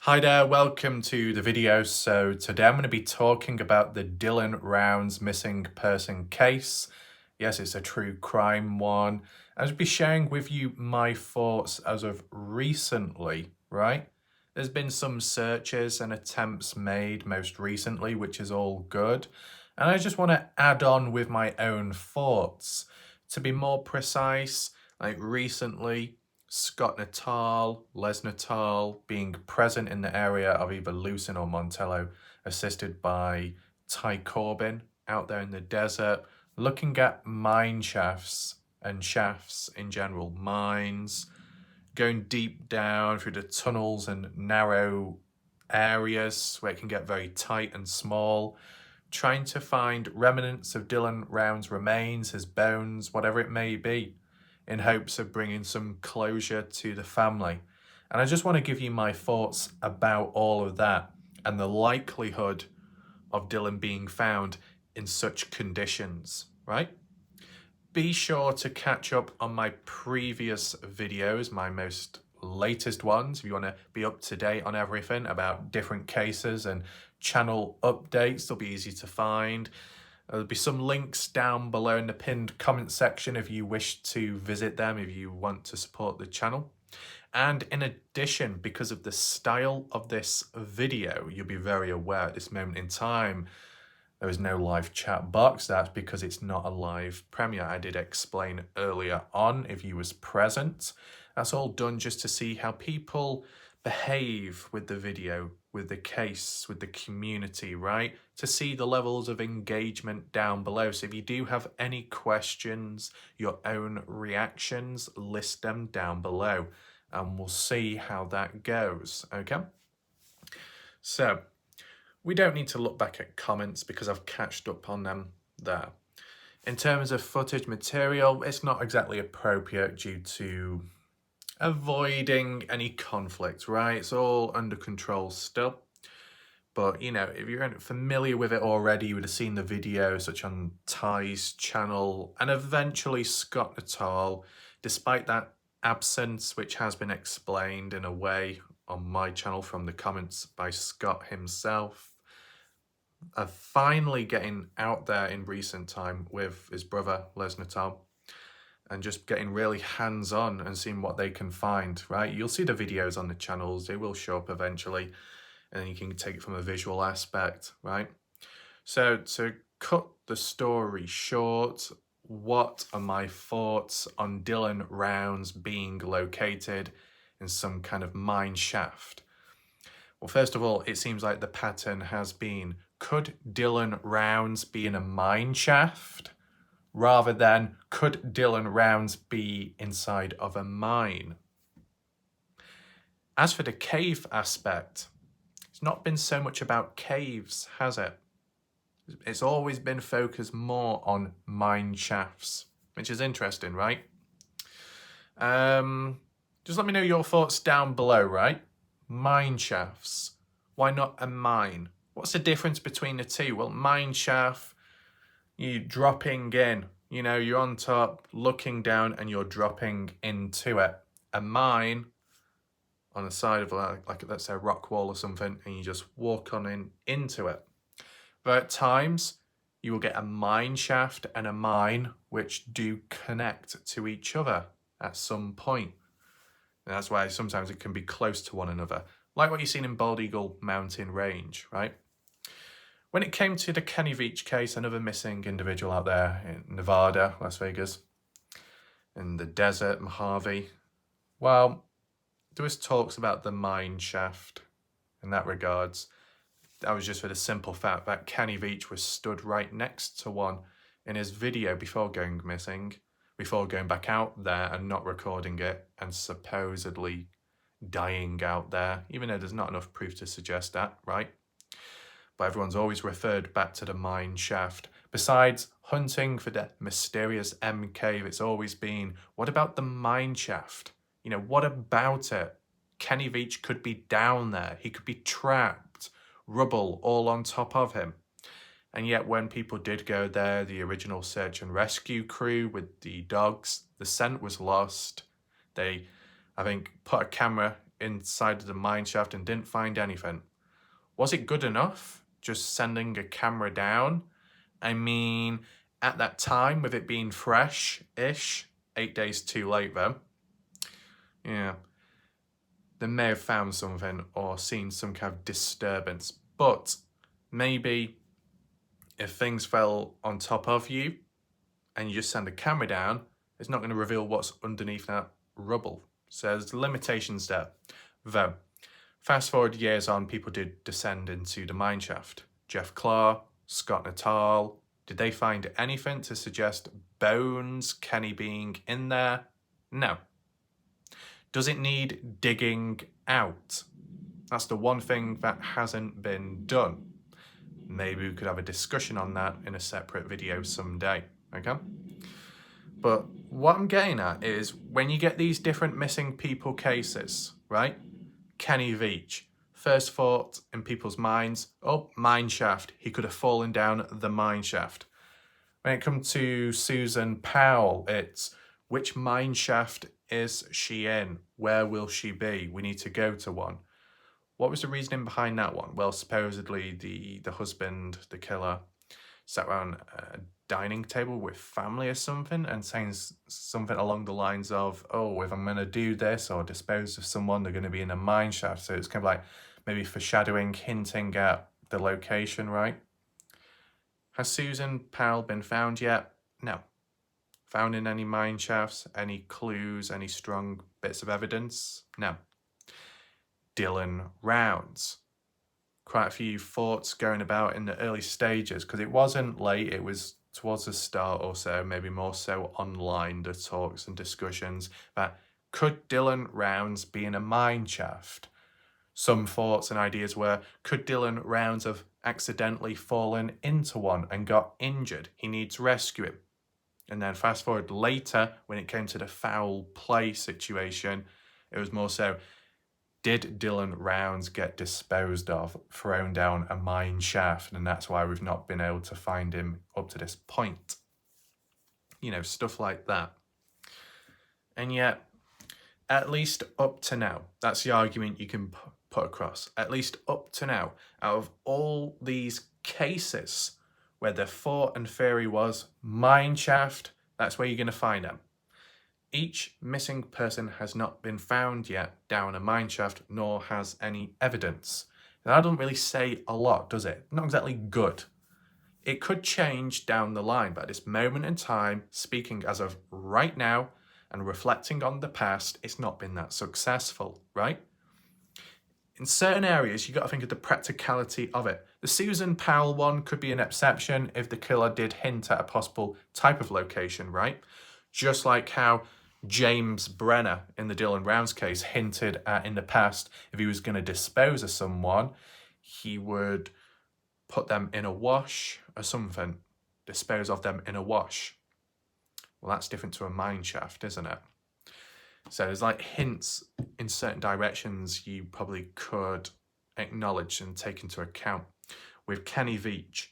Hi there, welcome to the video. So today I'm going to be talking about the Dylan Rounds missing person case. Yes, it's a true crime one. I'll be sharing with you my thoughts as of recently, right? There's been some searches and attempts made most recently, which is all good. And I just want to add on with my own thoughts. To be more precise, like recently, Scott Natal, Les Natal being present in the area of either Lucin or Montello, assisted by Ty Corbin out there in the desert, looking at mine shafts and shafts in general, mines, going deep down through the tunnels and narrow areas where it can get very tight and small, trying to find remnants of Dylan Round's remains, his bones, whatever it may be, in hopes of bringing some closure to the family. And I just want to give you my thoughts about all of that and the likelihood of Dylan being found in such conditions, right? Be sure to catch up on my previous videos, my most latest ones, if you want to be up to date on everything about different cases and channel updates. They'll be easy to find. There'll be some links down below in the pinned comment section if you wish to visit them, if you want to support the channel. And in addition, because of the style of this video, you'll be very aware at this moment in time, there is no live chat box. That's because it's not a live premiere. I did explain earlier on if you was present. That's all done just to see how people behave with the video, with the case, with the community, right? To see the levels of engagement down below. So if you do have any questions, your own reactions, list them down below and we'll see how that goes, okay? So we don't need to look back at comments because I've catched up on them there. In terms of footage material, it's not exactly appropriate due to avoiding any conflict, right? It's all under control still. But, you know, if you're familiar with it already, you would have seen the video, such on Ty's channel, and eventually Scott Natal, despite that absence, which has been explained in a way on my channel from the comments by Scott himself, finally getting out there in recent time with his brother, Les Natal, and just getting really hands-on and seeing what they can find, right? You'll see the videos on the channels, they will show up eventually, and then you can take it from a visual aspect, right? So to cut the story short, what are my thoughts on Dylan Rounds being located in some kind of mine shaft? Well, first of all, it seems like the pattern has been, could Dylan Rounds be in a mine shaft? Rather than, could Dylan Rounds be inside of a mine? As for the cave aspect, it's not been so much about caves, has it? It's always been focused more on mine shafts, which is interesting, right? Just let me know your thoughts down below, right? Mine shafts. Why not a mine? What's the difference between the two? Well, mine shaft, you're dropping in. You know, you're on top, looking down, and you're dropping into it. A mine, on the side of like let's say a rock wall or something, and you just walk on into it. But at times, you will get a mine shaft and a mine which do connect to each other at some point. And that's why sometimes it can be close to one another, like what you've seen in Bald Eagle Mountain Range, right? When it came to the Kenny Veach case, another missing individual out there in Nevada, Las Vegas, in the desert, Mojave, well, there was talks about the mine shaft in that regards. That was just for the simple fact that Kenny Veach was stood right next to one in his video before going missing, before going back out there and not recording it and supposedly dying out there, even though there's not enough proof to suggest that, right? But everyone's always referred back to the mine shaft. Besides hunting for the mysterious M cave, it's always been, what about the mine shaft? You know, what about it? Kenny Veach could be down there. He could be trapped, rubble all on top of him. And yet when people did go there, the original search and rescue crew with the dogs, the scent was lost. They, I think, put a camera inside of the mineshaft and didn't find anything. Was it good enough just sending a camera down? I mean, at that time, with it being fresh-ish, 8 days too late though, yeah, they may have found something or seen some kind of disturbance. But maybe if things fell on top of you and you just send a camera down, it's not going to reveal what's underneath that rubble. So there's limitations there. Though, fast forward years on, people did descend into the mineshaft. Jeff Claw, Scott Natal, did they find anything to suggest bones, Kenny being in there? No. Does it need digging out? That's the one thing that hasn't been done. Maybe we could have a discussion on that in a separate video someday, okay? But what I'm getting at is when you get these different missing people cases, right? Kenny Veach, first thought in people's minds, oh, mineshaft. He could have fallen down the mineshaft. When it comes to Susan Powell, it's which mineshaft is she in? Where will she be? We need to go to one. What was the reasoning behind that one? Well, supposedly the husband, the killer, sat around a dining table with family or something and saying something along the lines of, oh, if I'm going to do this or dispose of someone, they're going to be in a mineshaft. So it's kind of like maybe foreshadowing, hinting at the location, right? Has Susan Powell been found yet? No. Found in any mineshafts? Any clues? Any strong bits of evidence? No. Dylan Rounds. Quite a few thoughts going about in the early stages because it wasn't late, it was towards the start or so, maybe more so online, the talks and discussions that could Dylan Rounds be in a mineshaft? Some thoughts and ideas were, could Dylan Rounds have accidentally fallen into one and got injured? He needs rescuing. And then fast forward later, when it came to the foul play situation, it was more so, did Dylan Rounds get disposed of, thrown down a mine shaft, and that's why we've not been able to find him up to this point? You know, stuff like that. And yet, at least up to now, that's the argument you can put across. At least up to now, out of all these cases where the thought and theory was mine shaft, that's where you're going to find them. Each missing person has not been found yet down a mineshaft, nor has any evidence. Now, that doesn't really say a lot, does it? Not exactly good. It could change down the line, but at this moment in time, speaking as of right now and reflecting on the past, it's not been that successful, right? In certain areas, you've got to think of the practicality of it. The Susan Powell one could be an exception if the killer did hint at a possible type of location, right? Just like how James Brenner in the Dylan Rounds case hinted at in the past, if he was going to dispose of someone, he would put them in a wash or something, dispose of them in a wash. Well, that's different to a mine shaft, isn't it? So there's like hints in certain directions you probably could acknowledge and take into account. With Kenny Veach,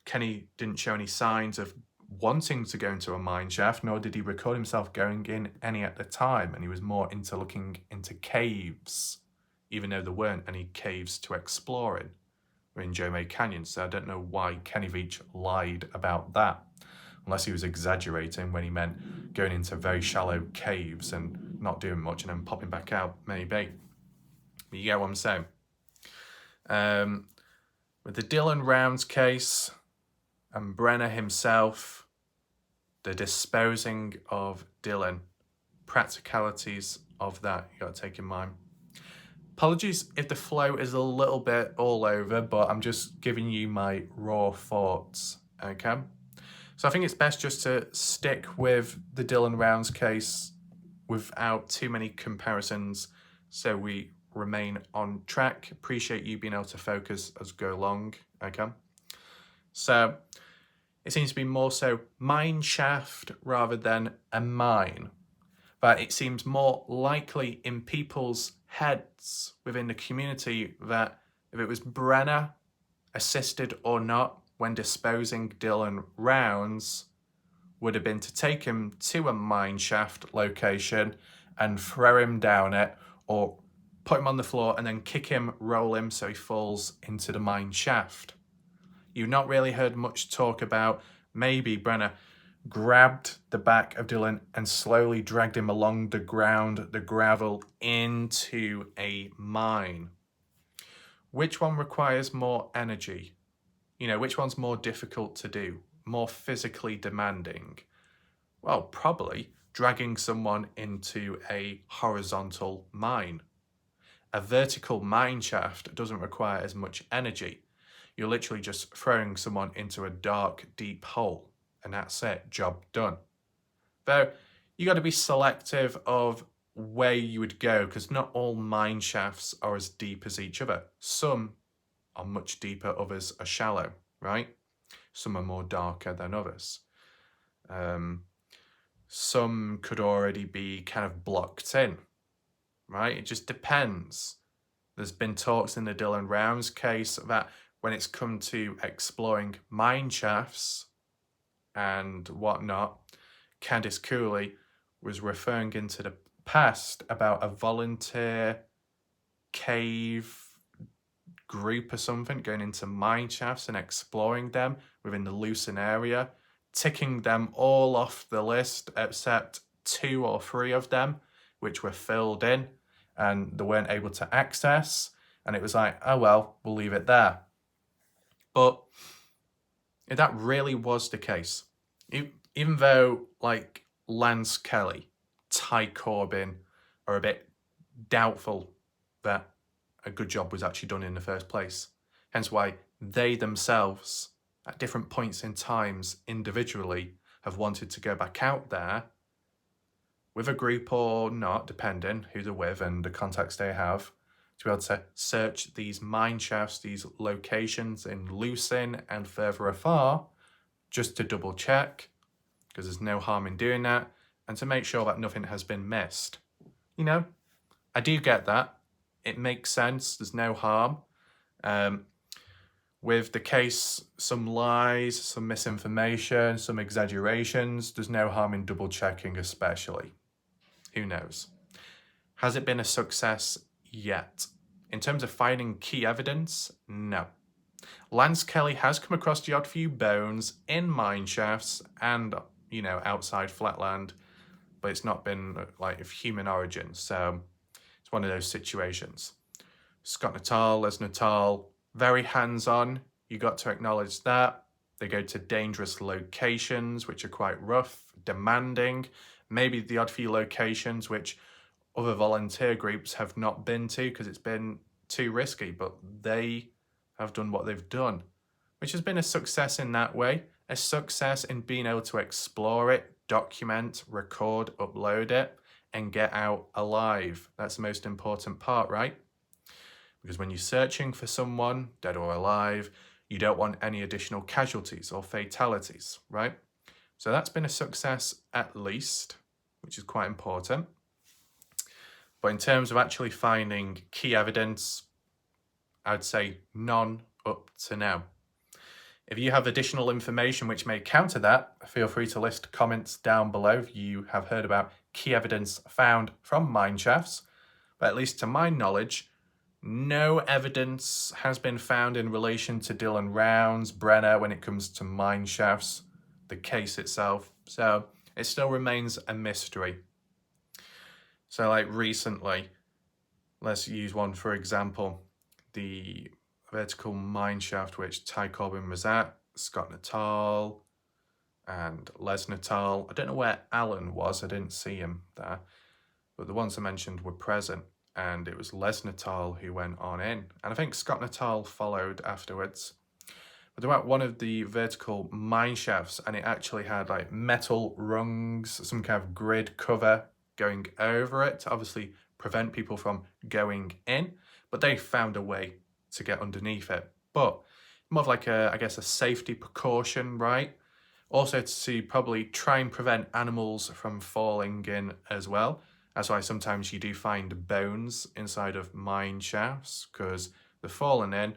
Kenny didn't show any signs of wanting to go into a mine shaft, nor did he record himself going in any at the time, and he was more into looking into caves, even though there weren't any caves to explore in. We're in Joe May Canyon, so I don't know why Kenny Veach lied about that, unless he was exaggerating when he meant going into very shallow caves and not doing much and then popping back out, maybe. But you get what I'm saying. With the Dylan Rounds case and Brenner himself, the disposing of Dylan, practicalities of that you got to take in mind. Apologies if the flow is a little bit all over, but I'm just giving you my raw thoughts, okay? So I think it's best just to stick with the Dylan Rounds case without too many comparisons so we remain on track. Appreciate you being able to focus as we go along, okay? So it seems to be more so mine shaft rather than a mine. But it seems more likely in people's heads within the community that if it was Brenner, assisted or not, when disposing Dylan Rounds, would have been to take him to a mine shaft location and throw him down it, or put him on the floor and then kick him, roll him so he falls into the mine shaft. You've not really heard much talk about maybe Brenner grabbed the back of Dylan and slowly dragged him along the ground, the gravel, into a mine. Which one requires more energy? You know, which one's more difficult to do, more physically demanding? Well, probably dragging someone into a horizontal mine. A vertical mine shaft doesn't require as much energy. You're literally just throwing someone into a dark, deep hole, and that's it, job done. Though, you got to be selective of where you would go, because not all mine shafts are as deep as each other. Some are much deeper, others are shallow, right? Some are more darker than others. Some could already be kind of blocked in, right? It just depends. There's been talks in the Dylan Rounds case that when it's come to exploring mine shafts and whatnot, Candice Cooley was referring into the past about a volunteer cave group or something going into mine shafts and exploring them within the Lucin area, ticking them all off the list except 2 or 3 of them, which were filled in and they weren't able to access. And it was like, oh well, we'll leave it there. But if that really was the case, even though like Lance Kelly, Ty Corbin are a bit doubtful that a good job was actually done in the first place, hence why they themselves at different points in times individually have wanted to go back out there with a group or not, depending who they're with and the contacts they have, to be able to search these mine shafts, these locations in Lucin and further afar, just to double check, because there's no harm in doing that, and to make sure that nothing has been missed. You know, I do get that. It makes sense. There's no harm. With the case, some lies, some misinformation, some exaggerations, there's no harm in double checking, especially. Who knows? Has it been a success yet? In terms of finding key evidence, no. Lance Kelly has come across the odd few bones in mine shafts and, you know, outside flatland, but it's not been like of human origin, so it's one of those situations. Scott Natal, Les Natal, very hands-on. You got to acknowledge that. They go to dangerous locations, which are quite rough, demanding. Maybe the odd few locations which other volunteer groups have not been to because it's been too risky, but they have done what they've done, which has been a success in that way, a success in being able to explore it, document, record, upload it, and get out alive. That's the most important part, right? Because when you're searching for someone, dead or alive, you don't want any additional casualties or fatalities, right? So that's been a success at least, which is quite important. But in terms of actually finding key evidence, I'd say none up to now. If you have additional information which may counter that, feel free to list comments down below if you have heard about key evidence found from mine shafts. But at least to my knowledge, no evidence has been found in relation to Dylan Rounds, Brenner, when it comes to mine shafts, the case itself. So it still remains a mystery. So like recently, let's use one for example, the vertical mine shaft which Ty Corbin was at, Scott Natal and Les Natal. I don't know where Alan was, I didn't see him there, but the ones I mentioned were present, and it was Les Natal who went on in, and I think Scott Natal followed afterwards. But they were at one of the vertical mine shafts, and it actually had like metal rungs, some kind of grid cover going over it to obviously prevent people from going in, but they found a way to get underneath it. But more of like a, I guess, a safety precaution, right? Also to probably try and prevent animals from falling in as well. That's why sometimes you do find bones inside of mine shafts, because they're fallen in,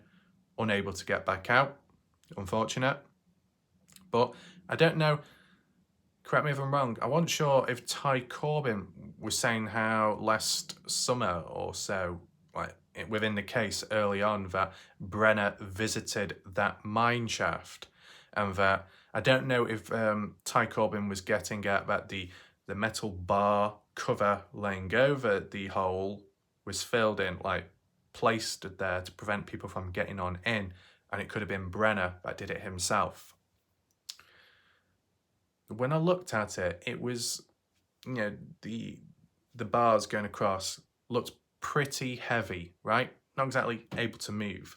unable to get back out. Unfortunate. But I don't know, correct me if I'm wrong, I wasn't sure if Ty Corbin was saying how last summer or so like within the case early on, that Brenner visited that mine shaft, and that I don't know if Ty Corbin was getting at that the metal bar cover laying over the hole was filled in, like placed there to prevent people from getting on in, and it could have been Brenner that did it himself. When I looked at it, it was, you know, the bars going across looked pretty heavy, right? Not exactly able to move.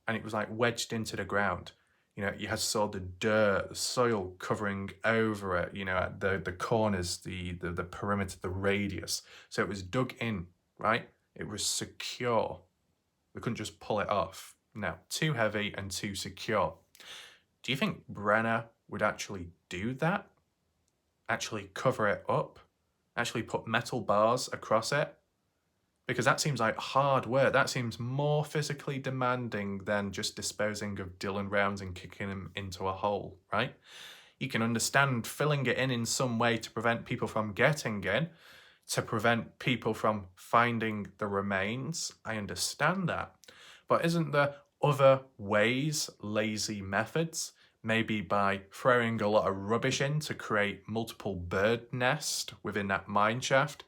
And it was like wedged into the ground. You know, you had saw the dirt, the soil covering over it, you know, at the corners, the perimeter, the radius. So it was dug in, right? It was secure. We couldn't just pull it off. No, too heavy and too secure. Do you think Brenner would actually do that? Actually cover it up? Actually put metal bars across it? Because that seems like hard work. That seems more physically demanding than just disposing of Dylan rounds and kicking him into a hole, right? You can understand filling it in some way to prevent people from getting in, to prevent people from finding the remains. I understand that. But isn't there other ways, lazy methods? Maybe by throwing a lot of rubbish in to create multiple bird nest within that mine shaft,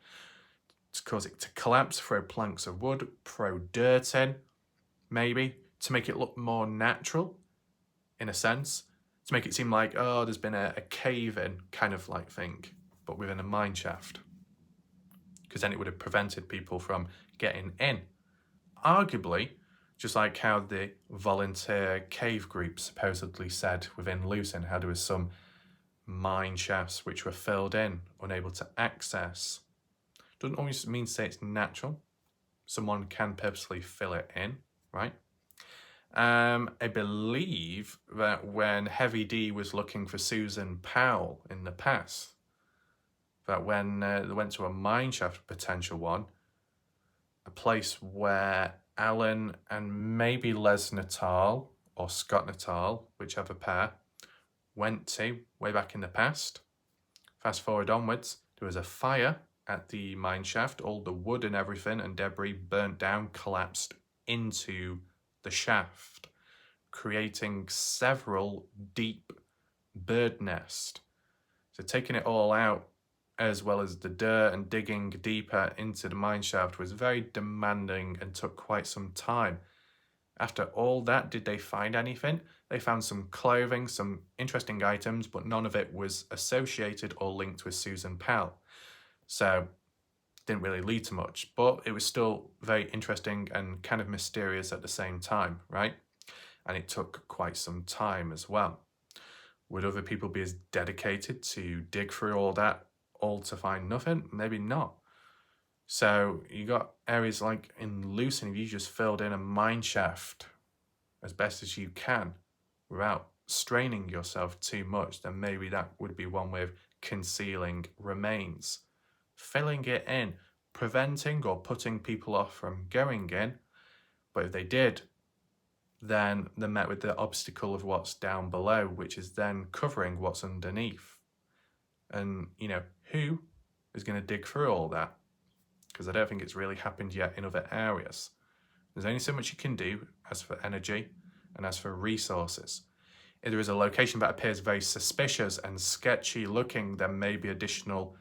to cause it to collapse, throw planks of wood, throw dirt in, maybe, to make it look more natural, in a sense, to make it seem like, oh, there's been a cave-in kind of like thing, but within a mine shaft. Because then it would have prevented people from getting in. Arguably, just like how the volunteer cave group supposedly said within Lucin, how there was some mine shafts which were filled in, unable to access. Doesn't always mean to say it's natural. Someone can purposely fill it in, right? I believe that when Heavy D was looking for Susan Powell in the past, that when they went to a mine shaft, potential one, a place where Alan and maybe Les Natal or Scott Natal, whichever pair, went to way back in the past. Fast forward onwards, there was a fire at the mine shaft. All the wood and everything and debris burnt down, collapsed into the shaft, creating several deep bird nests. So taking it all out, as well as the dirt and digging deeper into the mine shaft, was very demanding and took quite some time. After all that, did they find anything? They found some clothing, some interesting items, but none of it was associated or linked with Susan Powell. So didn't really lead to much, but it was still very interesting and kind of mysterious at the same time, right? And it took quite some time as well. Would other people be as dedicated to dig through all that, all to find nothing? Maybe not. So you got areas like in Lucin, if you just filled in a mine shaft as best as you can without straining yourself too much, then maybe that would be one way of concealing remains. Filling it in, preventing or putting people off from going in, but if they did, then they're met with the obstacle of what's down below, which is then covering what's underneath. And, you know, who is going to dig through all that? Because I don't think it's really happened yet in other areas. There's only so much you can do as for energy and as for resources. If there is a location that appears very suspicious and sketchy looking, then maybe additional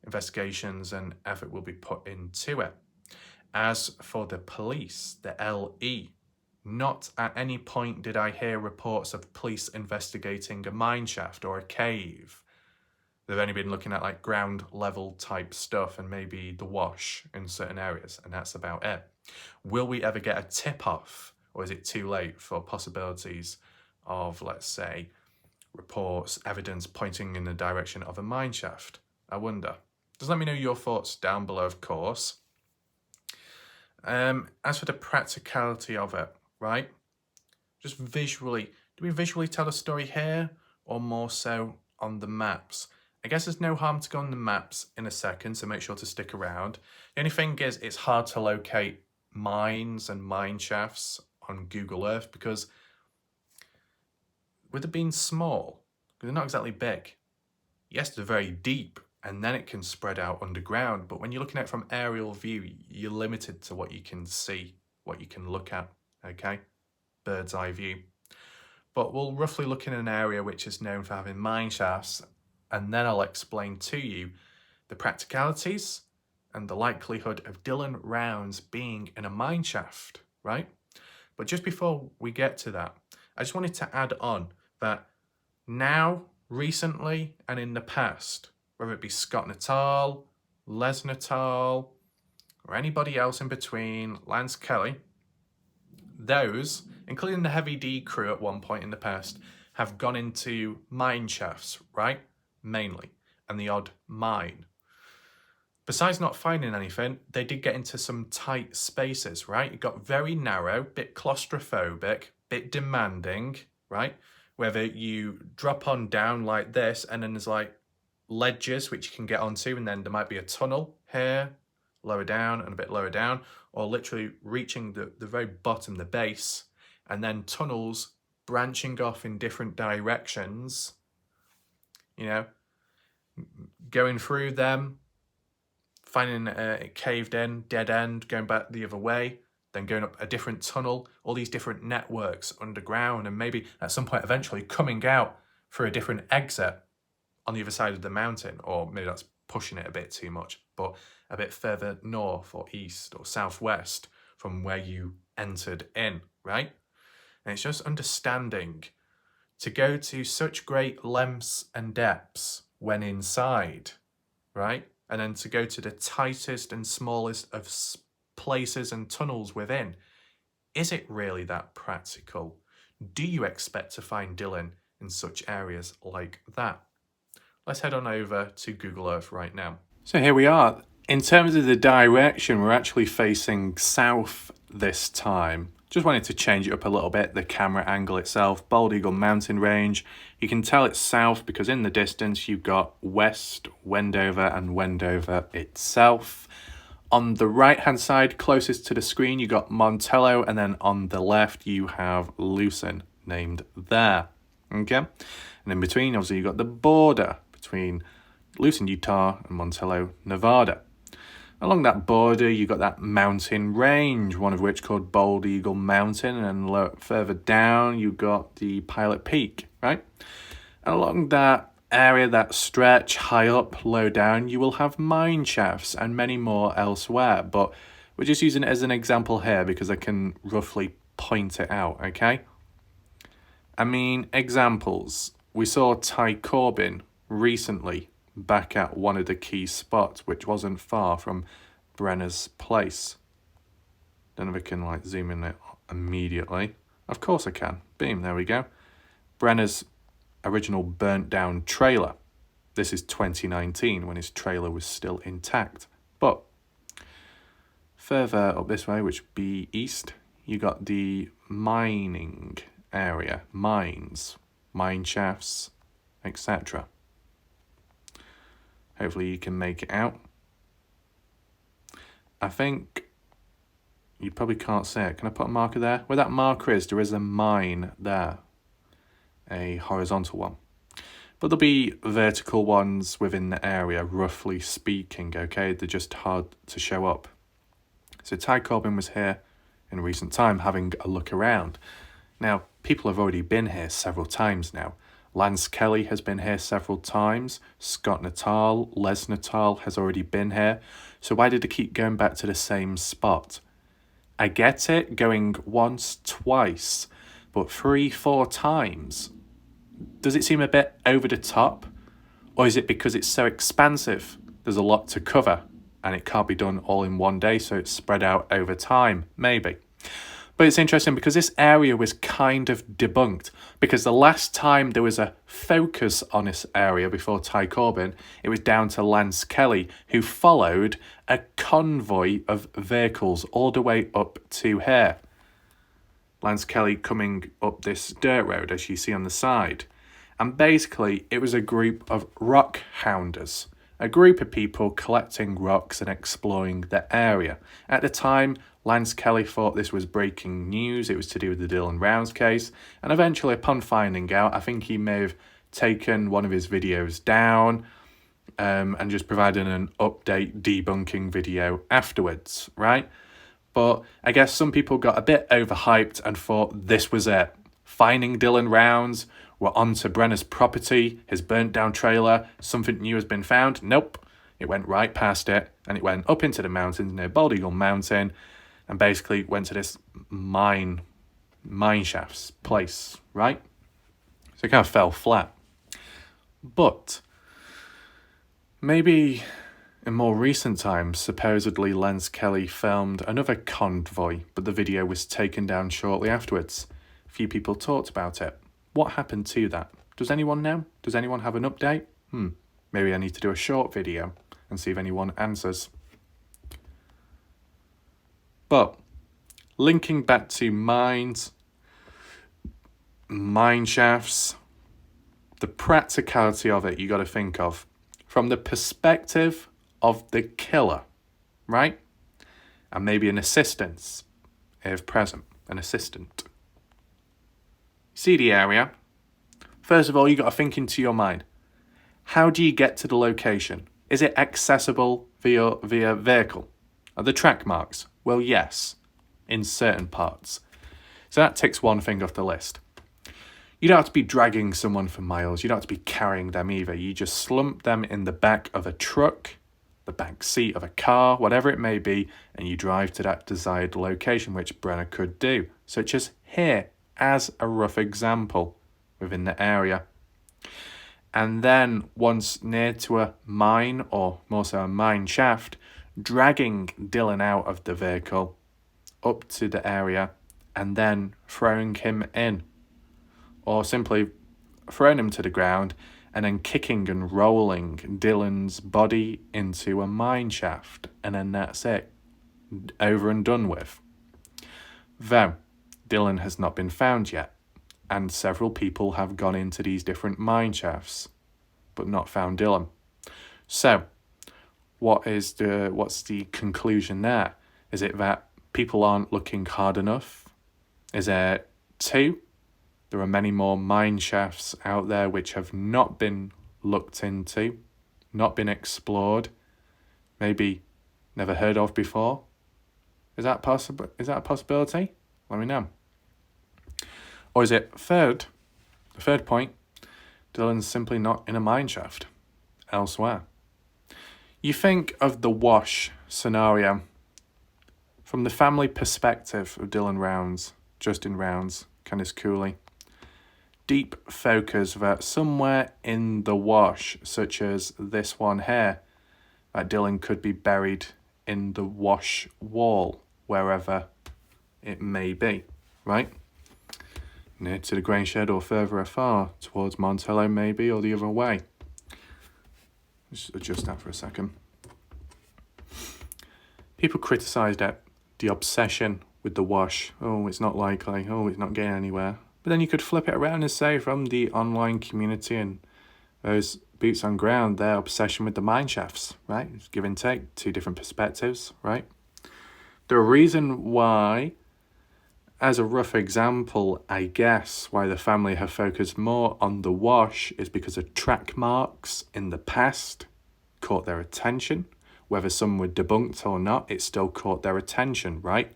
investigations and effort will be put into it. As for the police, the LE, not at any point did I hear reports of police investigating a mine shaft or a cave. They've only been looking at like ground level type stuff and maybe the wash in certain areas, and that's about it. Will we ever get a tip off, or is it too late for possibilities of, let's say, reports, evidence pointing in the direction of a mine shaft? I wonder. Just let me know your thoughts down below, of course. As for the practicality of it, right? Just visually, do we visually tell a story here or more so on the maps? I guess there's no harm to go on the maps in a second, so make sure to stick around. The only thing is it's hard to locate mines and mine shafts on Google Earth because with it being small, they're not exactly big. Yes, they're very deep, and then it can spread out underground. But when you're looking at it from aerial view, you're limited to what you can see, what you can look at, okay? Bird's eye view. But we'll roughly look in an area which is known for having mine shafts, and then I'll explain to you the practicalities and the likelihood of Dylan rounds being in a mine shaft, right? But just before we get to that, I just wanted to add on that now, recently, and in the past, whether it be Scott Natal, Les Natal, or anybody else in between, Lance Kelly, those, including the Heavy D crew at one point in the past, have gone into mine shafts, right? Mainly, and the odd mine. Besides not finding anything, they did get into some tight spaces, right? It got very narrow, bit claustrophobic, bit demanding, right? Whether you drop on down like this and then there's like ledges which you can get onto, and then there might be a tunnel here, lower down and a bit lower down, or literally reaching the very bottom, the base, and then tunnels branching off in different directions, you know, going through them, finding it caved in, dead end, going back the other way, then going up a different tunnel, all these different networks underground, and maybe at some point eventually coming out through a different exit on the other side of the mountain, or maybe that's pushing it a bit too much, but a bit further north or east or southwest from where you entered in, right? And it's just understanding to go to such great lengths and depths when inside, right? And then to go to the tightest and smallest of places and tunnels within. Is it really that practical? Do you expect to find Dylan in such areas like that? Let's head on over to Google Earth right now. So here we are. In terms of the direction, we're actually facing south this time. Just wanted to change it up a little bit, the camera angle itself. Bald Eagle Mountain Range. You can tell it's south because in the distance you've got West Wendover and Wendover itself. On the right-hand side, closest to the screen, you got Montello, and then on the left you have Lucin, named there. Okay? And in between, obviously, you got the border between Lucin, Utah and Montello, Nevada. Along that border, you got that mountain range, one of which called Bald Eagle Mountain, and further down, you got the Pilot Peak, right? And along that area, that stretch, high up, low down, you will have mine shafts and many more elsewhere, but we're just using it as an example here because I can roughly point it out, okay? I mean, examples. We saw Ty Corbin recently back at one of the key spots, which wasn't far from Brenner's place. Don't know if I can like zoom in it immediately. Of course I can. Boom, there we go. Brenner's original burnt down trailer. This is 2019 when his trailer was still intact. But further up this way, which would be east, you got the mining area, mines, mine shafts, etc. Hopefully you can make it out. I think you probably can't see it. Can I put a marker there? Where that marker is, there is a mine there. A horizontal one. But there'll be vertical ones within the area, roughly speaking, okay? They're just hard to show up. So Ty Corbin was here in recent time having a look around. Now, people have already been here several times now. Lance Kelly has been here several times. Scott Natal, Les Natal has already been here. So why did they keep going back to the same spot? I get it, going once, twice, but 3, 4 times. Does it seem a bit over the top? Or is it because it's so expansive? There's a lot to cover and it can't be done all in one day, so it's spread out over time, maybe. But it's interesting because this area was kind of debunked, because the last time there was a focus on this area before Ty Corbin, it was down to Lance Kelly, who followed a convoy of vehicles all the way up to here. Lance Kelly coming up this dirt road, as you see on the side. And basically, it was a group of rock hounders, a group of people collecting rocks and exploring the area. At the time, Lance Kelly thought this was breaking news. It was to do with the Dylan Rounds case. And eventually, upon finding out, I think he may have taken one of his videos down and just providing an update debunking video afterwards, right? But I guess some people got a bit overhyped and thought this was it. Finding Dylan Rounds, we're onto Brenner's property, his burnt down trailer, something new has been found. Nope, it went right past it, and it went up into the mountains near Bald Eagle Mountain, and basically went to this Mineshaft's place, right? So it kind of fell flat. But maybe in more recent times, supposedly Lance Kelly filmed another convoy, but the video was taken down shortly afterwards. A few people talked about it. What happened to that? Does anyone know? Does anyone have an update? Maybe I need to do a short video and see if anyone answers. But linking back to Mineshafts, the practicality of it you got to think of from the perspective of the killer, right? And maybe an assistant, if present, an assistant. See the area. First of all, you got to think into your mind. How do you get to the location? Is it accessible via vehicle? Are the track marks? Well, yes, in certain parts. So that ticks one thing off the list. You don't have to be dragging someone for miles. You don't have to be carrying them either. You just slump them in the back of a truck, the back seat of a car, whatever it may be, and you drive to that desired location, which Brenner could do, such as here, as a rough example within the area. And then once near to a mine, or more so a mine shaft, dragging Dylan out of the vehicle up to the area and then throwing him in, or simply throwing him to the ground and then kicking and rolling Dylan's body into a mine shaft, and then that's it, over and done with. Though Dylan has not been found yet, and several people have gone into these different mine shafts, but not found Dylan. So, what's the conclusion there? Is it that people aren't looking hard enough? Is it 2? There are many more mine shafts out there which have not been looked into, not been explored, maybe never heard of before. Is that possible? Is that a possibility? Let me know. Or is it the third point, Dylan's simply not in a mine shaft elsewhere? You think of the wash scenario from the family perspective of Dylan Rounds, Justin Rounds, Candice Cooley. Deep focus that somewhere in the wash, such as this one here, that Dylan could be buried in the wash wall, wherever it may be, right? Near to the grain shed or further afar, towards Montello maybe, or the other way. Just adjust that for a second. People criticised it, the obsession with the wash. Oh, it's not likely. Oh, it's not getting anywhere. But then you could flip it around and say from the online community and those boots on ground, their obsession with the mine shafts, right? It's give and take, 2 different perspectives, right? The reason why, as a rough example, I guess, why the family have focused more on the wash is because of track marks in the past caught their attention. Whether some were debunked or not, it still caught their attention, right?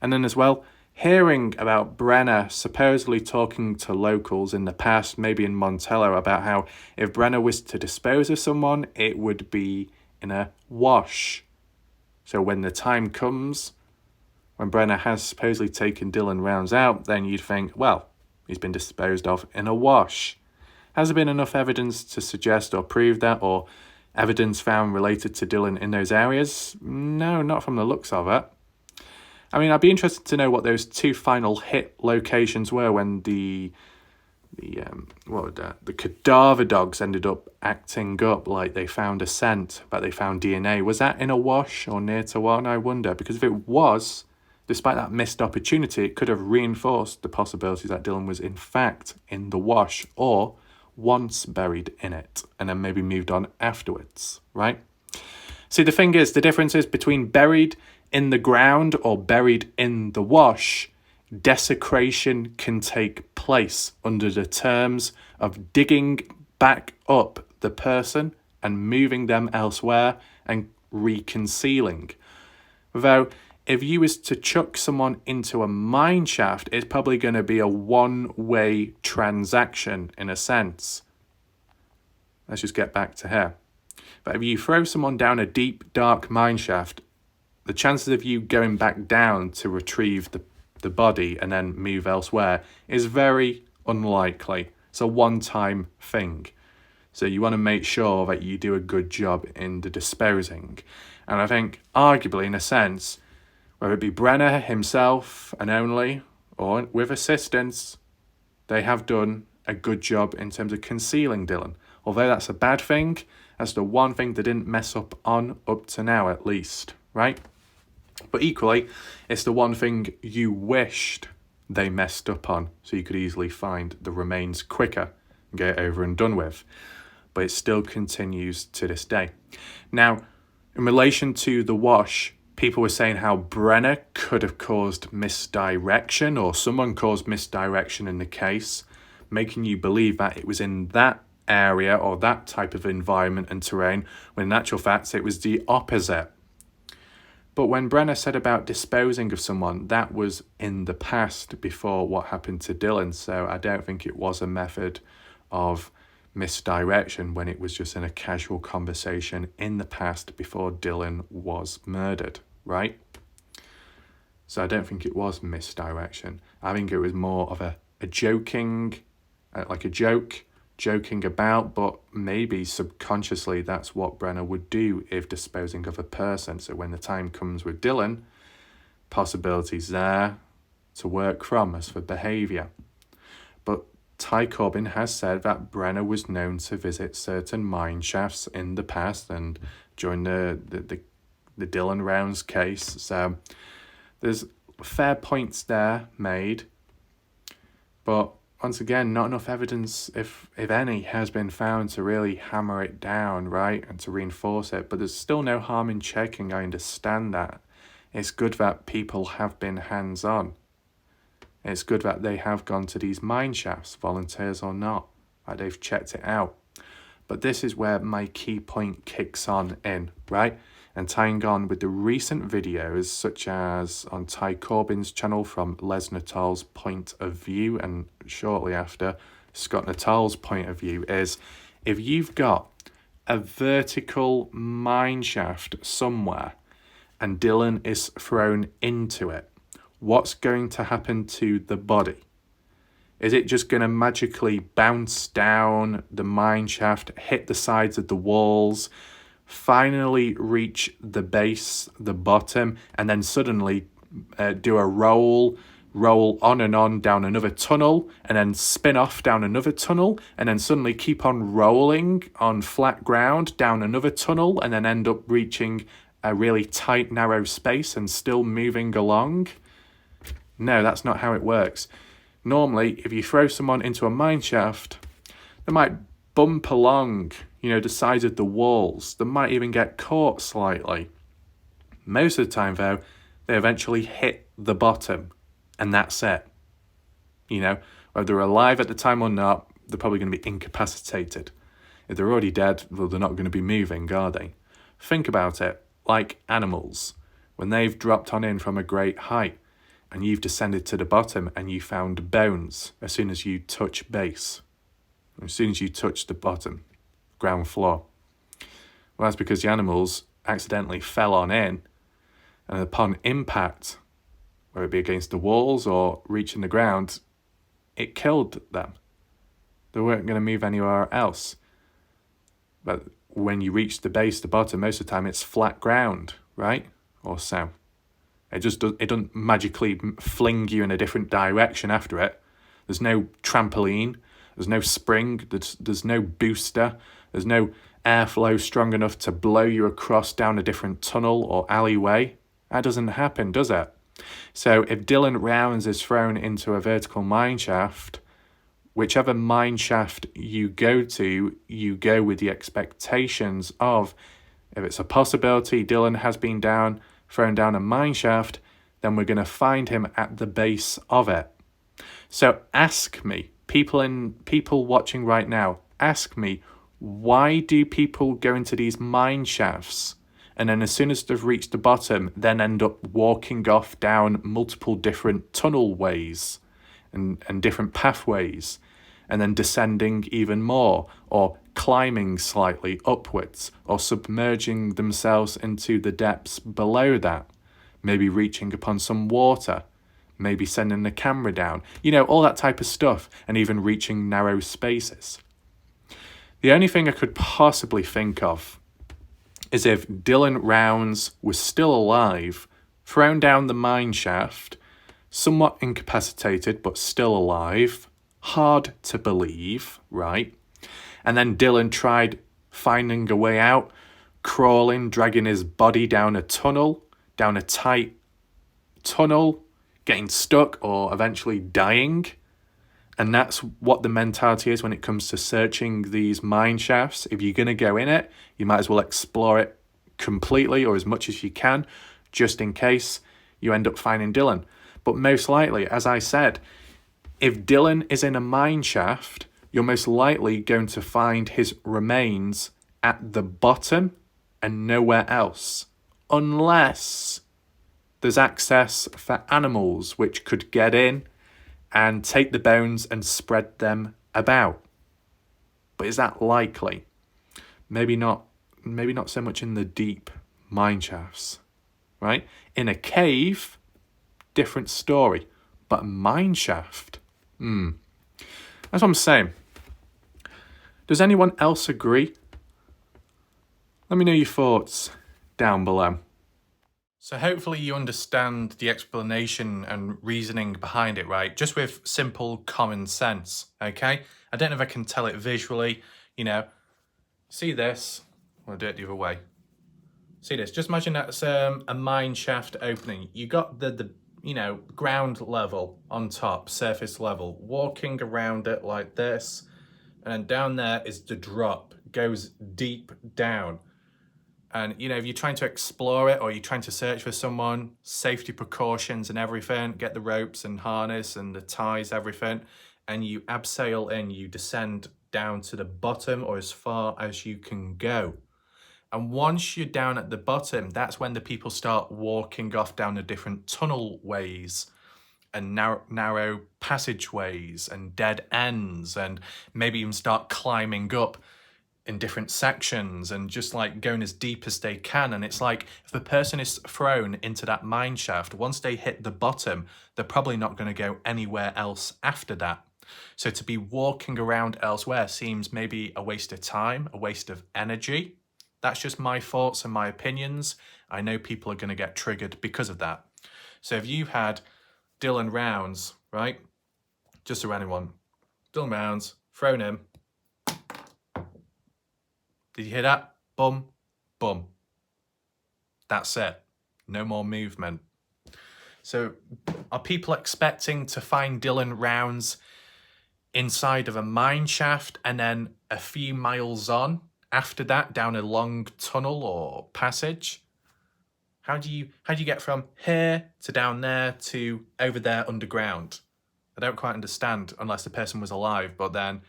And then as well, hearing about Brenner supposedly talking to locals in the past, maybe in Montello, about how if Brenner was to dispose of someone, it would be in a wash. So when the time comes, when Brenner has supposedly taken Dylan Rounds out, then you'd think, well, he's been disposed of in a wash. Has there been enough evidence to suggest or prove that, or evidence found related to Dylan in those areas? No, not from the looks of it. I mean, I'd be interested to know what those 2 final hit locations were when the cadaver dogs ended up acting up like they found a scent, but they found DNA. Was that in a wash or near to one, I wonder? Because if it was, despite that missed opportunity, it could have reinforced the possibilities that Dylan was in fact in the wash or once buried in it and then maybe moved on afterwards, right? See, the thing is, the difference is between buried in the ground or buried in the wash, desecration can take place under the terms of digging back up the person and moving them elsewhere and reconcealing. Though, if you was to chuck someone into a mine shaft, it's probably going to be a one-way transaction in a sense. Let's just get back to here. But if you throw someone down a deep, dark mine shaft, the chances of you going back down to retrieve the body and then move elsewhere is very unlikely. It's a one-time thing. So you want to make sure that you do a good job in the disposing. And I think, arguably, in a sense, whether it be Brenner himself and only, or with assistance, they have done a good job in terms of concealing Dylan. Although that's a bad thing, that's the one thing they didn't mess up on up to now, at least, right? But equally, it's the one thing you wished they messed up on, so you could easily find the remains quicker and get it over and done with. But it still continues to this day. Now, in relation to the wash, people were saying how Brenner could have caused misdirection, or someone caused misdirection in the case, making you believe that it was in that area or that type of environment and terrain, when in actual fact it was the opposite. But when Brenner said about disposing of someone, that was in the past before what happened to Dylan, so I don't think it was a method of misdirection when it was just in a casual conversation in the past before Dylan was murdered, right? So I don't think it was misdirection. I think it was more of a joking, like a joking about, but maybe subconsciously that's what Brenner would do if disposing of a person. So when the time comes with Dylan, possibilities there to work from as for behaviour. But Ty Corbin has said that Brenner was known to visit certain mine shafts in the past and during the Dylan Rounds case. So there's fair points there made, but once again, not enough evidence, if any, has been found to really hammer it down, right, and to reinforce it. But there's still no harm in checking, I understand that. It's good that people have been hands-on. It's good that they have gone to these mine shafts, volunteers or not, that they've checked it out. But this is where my key point kicks on in, right? And tying on with the recent videos, such as on Ty Corbin's channel from Les Natal's point of view, and shortly after Scott Natal's point of view, is if you've got a vertical mine shaft somewhere and Dylan is thrown into it, what's going to happen to the body? Is it just going to magically bounce down the mine shaft, hit the sides of the walls, finally reach the base, the bottom, and then suddenly do a roll on and on down another tunnel, and then spin off down another tunnel, and then suddenly keep on rolling on flat ground down another tunnel, and then end up reaching a really tight, narrow space and still moving along? No, that's not how it works. Normally, if you throw someone into a mine shaft, they might bump along, the sides of the walls. They might even get caught slightly. Most of the time, though, they eventually hit the bottom, and that's it. Whether they're alive at the time or not, they're probably going to be incapacitated. If they're already dead, well, they're not going to be moving, are they? Think about it, like animals. When they've dropped on in from a great height, and you've descended to the bottom, and you found bones as soon as you touch base. As soon as you touch the bottom, ground floor. Well, that's because the animals accidentally fell on in, and upon impact, whether it be against the walls or reaching the ground, it killed them. They weren't going to move anywhere else. But when you reach the base, the bottom, most of the time it's flat ground, right? Or so. It doesn't magically fling you in a different direction after it. There's no trampoline. There's no spring, there's no booster, there's no airflow strong enough to blow you across down a different tunnel or alleyway. That doesn't happen, does it? So if Dylan Rounds is thrown into a vertical mine shaft, whichever mine shaft you go with the expectations of, if it's a possibility Dylan has been thrown down a mine shaft, then we're going to find him at the base of it. So ask me, people watching right now, ask me, Why do people go into these mine shafts and then as soon as they've reached the bottom, then end up walking off down multiple different tunnel ways and different pathways, and then descending even more, or climbing slightly upwards, or submerging themselves into the depths below that, maybe reaching upon some water, maybe sending the camera down, all that type of stuff, and even reaching narrow spaces. The only thing I could possibly think of is if Dylan Rounds was still alive, thrown down the mine shaft, somewhat incapacitated but still alive, hard to believe, right? And then Dylan tried finding a way out, crawling, dragging his body down a tunnel, down a tight tunnel, getting stuck or eventually dying. And that's what the mentality is when it comes to searching these mine shafts. If you're going to go in it, you might as well explore it completely or as much as you can, just in case you end up finding Dylan. But most likely, as I said, if Dylan is in a mine shaft, you're most likely going to find his remains at the bottom and nowhere else, unless there's access for animals which could get in and take the bones and spread them about. But is that likely? Maybe not so much in the deep mine shafts, right? In a cave, different story. But a mine shaft, that's what I'm saying. Does anyone else agree? Let me know your thoughts down below. So hopefully you understand the explanation and reasoning behind it, right? Just with simple common sense, okay? I don't know if I can tell it visually, See this? I'll do it the other way. See this? Just imagine that's a mine shaft opening. You got the ground level on top, surface level, walking around it like this. And then down there is the drop, goes deep down. And, if you're trying to explore it or you're trying to search for someone, safety precautions and everything, get the ropes and harness and the ties, everything, and you abseil in, you descend down to the bottom or as far as you can go. And once you're down at the bottom, that's when the people start walking off down the different tunnel ways and narrow passageways and dead ends, and maybe even start climbing up in different sections and just like going as deep as they can. And it's like, if the person is thrown into that mine shaft, once they hit the bottom, they're probably not going to go anywhere else after that. So to be walking around elsewhere seems maybe a waste of time, a waste of energy. That's just my thoughts and my opinions. I know people are going to get triggered because of that. So if you had Dylan Rounds, right? Just a random one. Dylan Rounds, thrown in. Did you hear that? Bum, bum. That's it. No more movement. So are people expecting to find Dylan Rounds inside of a mine shaft and then a few miles on after that down a long tunnel or passage? How do you get from here to down there to over there underground? I don't quite understand unless the person was alive, but then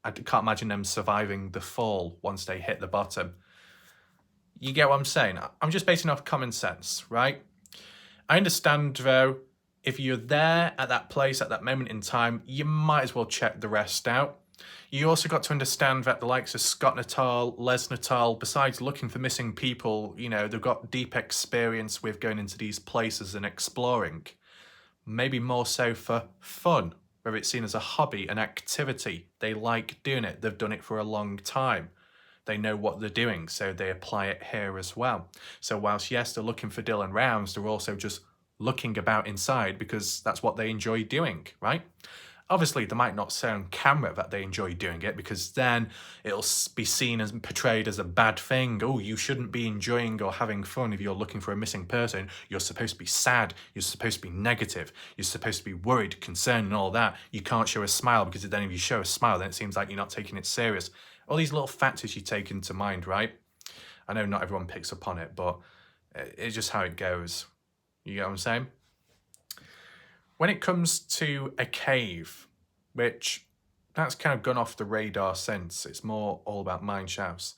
I can't imagine them surviving the fall once they hit the bottom. You get what I'm saying? I'm just basing off common sense, right? I understand though, if you're there at that place at that moment in time, you might as well check the rest out. You also got to understand that the likes of Scott Natal, Les Natal, besides looking for missing people, they've got deep experience with going into these places and exploring. Maybe more so for fun, whether it's seen as a hobby, an activity. They like doing it. They've done it for a long time. They know what they're doing, so they apply it here as well. So whilst, yes, they're looking for Dylan Rounds, they're also just looking about inside because that's what they enjoy doing, right? Obviously, they might not say on camera that they enjoy doing it because then it'll be seen as portrayed as a bad thing. Oh, you shouldn't be enjoying or having fun if you're looking for a missing person. You're supposed to be sad. You're supposed to be negative. You're supposed to be worried, concerned and all that. You can't show a smile because then if you show a smile, then it seems like you're not taking it serious. All these little factors you take into mind, right? I know not everyone picks up on it, but it's just how it goes. You get what I'm saying? When it comes to a cave, which that's kind of gone off the radar since. It's more all about mine shafts.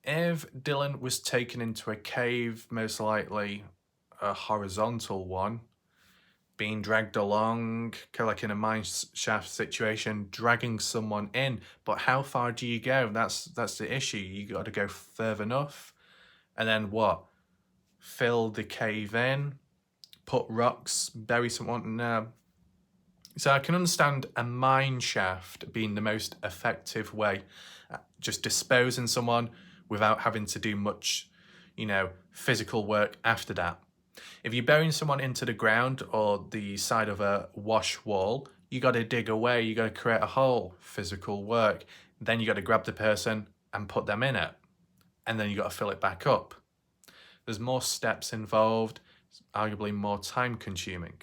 If Dylan was taken into a cave, most likely a horizontal one, being dragged along, kind of like in a mine shaft situation, dragging someone in. But how far do you go? That's the issue. You got to go further enough, and then what? Fill the cave in, put rocks, bury someone. No. So I can understand a mine shaft being the most effective way, just disposing someone without having to do much, physical work after that. If you're burying someone into the ground or the side of a wash wall, you got to dig away, you got to create a hole, physical work. Then you got to grab the person and put them in it. And then you got to fill it back up. There's more steps involved, arguably more time consuming.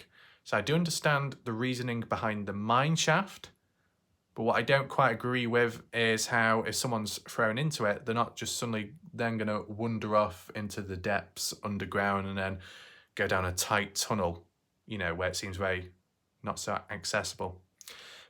So I do understand the reasoning behind the mine shaft, but what I don't quite agree with is how if someone's thrown into it, they're not just suddenly then going to wander off into the depths underground and then go down a tight tunnel, where it seems very not so accessible.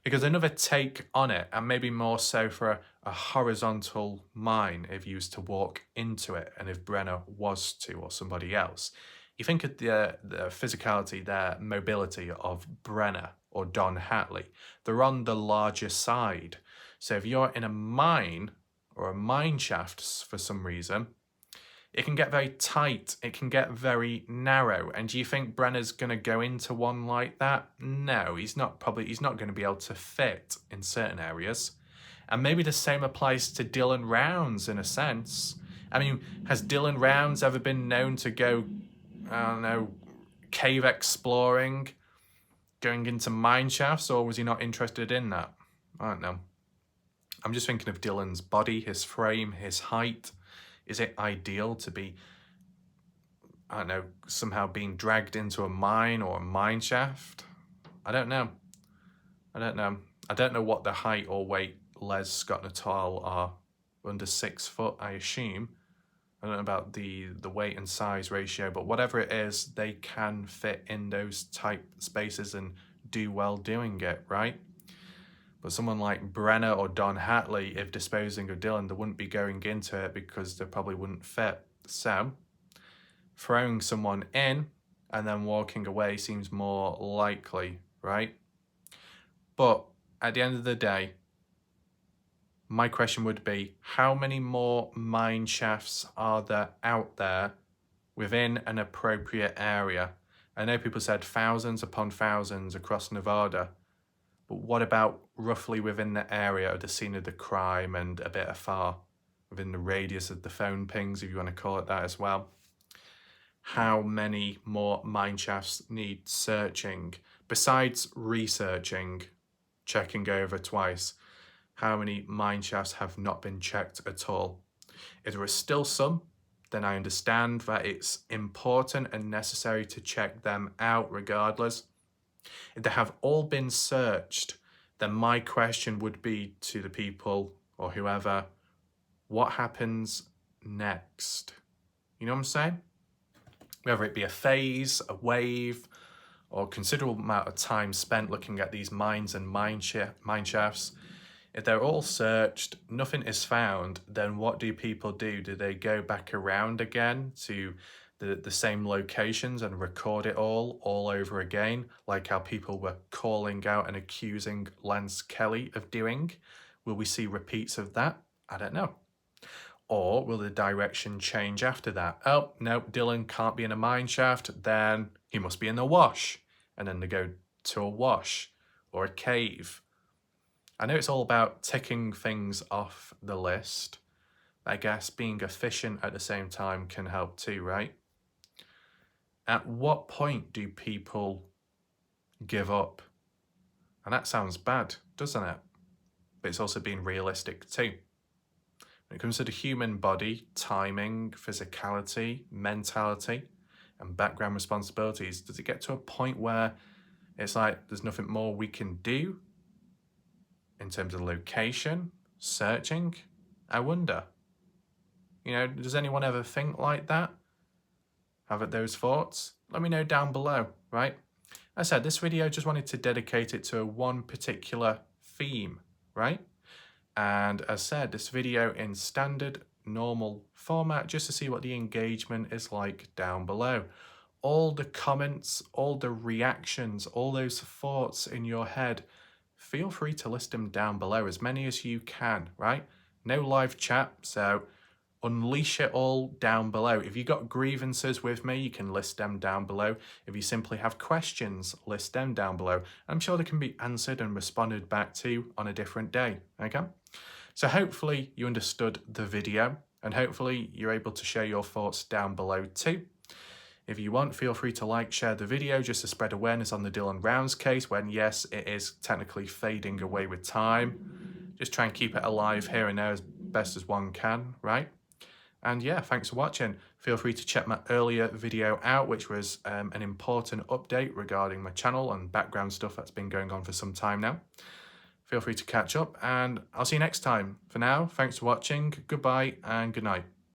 Because another take on it, and maybe more so for a horizontal mine if you was to walk into it, and if Brenner was to, or somebody else, you think of the physicality, their mobility of Brenner or Don Hatley. They're on the larger side. So if you're in a mine or a mine shaft for some reason, it can get very tight, it can get very narrow. And do you think Brenner's going to go into one like that? No, he's not going to be able to fit in certain areas. And maybe the same applies to Dylan Rounds in a sense. I mean, has Dylan Rounds ever been known to go, I don't know, cave exploring, going into mine shafts, or was he not interested in that? I don't know. I'm just thinking of Dylan's body, his frame, his height. Is it ideal to be, I don't know, somehow being dragged into a mine or a mine shaft? I don't know. I don't know what the height or weight Les, Scott, Natal are. Under 6 foot, I assume. I don't know about the weight and size ratio, but whatever it is, they can fit in those tight spaces and do well doing it, right? But someone like Brenner or Don Hatley, if disposing of Dylan, they wouldn't be going into it because they probably wouldn't fit. So, throwing someone in and then walking away seems more likely, right? But at the end of the day, my question would be, how many more mine shafts are there out there within an appropriate area? I know people said thousands upon thousands across Nevada, but what about roughly within the area of the scene of the crime and a bit afar, within the radius of the phone pings, if you want to call it that as well? How many more mine shafts need searching? Besides researching, checking over twice, how many mine shafts have not been checked at all? If there are still some, then I understand that it's important and necessary to check them out regardless. If they have all been searched, then my question would be to the people or whoever, what happens next? You know what I'm saying? Whether it be a phase, a wave, or a considerable amount of time spent looking at these mines and mine shafts, if they're all searched, nothing is found, then what do people do? Do they go back around again to the same locations and record it all over again, like how people were calling out and accusing Lance Kelly of doing? Will we see repeats of that? I don't know. Or will the direction change after that? Oh, no, Dylan can't be in a mine shaft, then he must be in the wash. And then they go to a wash or a cave. I know it's all about ticking things off the list. I guess being efficient at the same time can help too, right? At what point do people give up? And that sounds bad, doesn't it? But it's also being realistic too. When it comes to the human body, timing, physicality, mentality, and background responsibilities, does it get to a point where it's like there's nothing more we can do in terms of location, searching? I wonder. Does anyone ever think like that? Have those thoughts? Let me know down below, right? As I said, this video just wanted to dedicate it to one particular theme, right? And as said, this video in standard normal format just to see what the engagement is like down below. All the comments, all the reactions, all those thoughts in your head, feel free to list them down below, as many as you can, right? No live chat, so unleash it all down below. If you've got grievances with me, you can list them down below. If you simply have questions, list them down below. I'm sure they can be answered and responded back to on a different day, okay? So hopefully you understood the video, and hopefully you're able to share your thoughts down below too. If you want, feel free to like, share the video just to spread awareness on the Dylan Rounds case when, yes, it is technically fading away with time. Just try and keep it alive here and there as best as one can, right? And yeah, thanks for watching. Feel free to check my earlier video out, which was an important update regarding my channel and background stuff that's been going on for some time now. Feel free to catch up, and I'll see you next time. For now, thanks for watching, goodbye, and good night.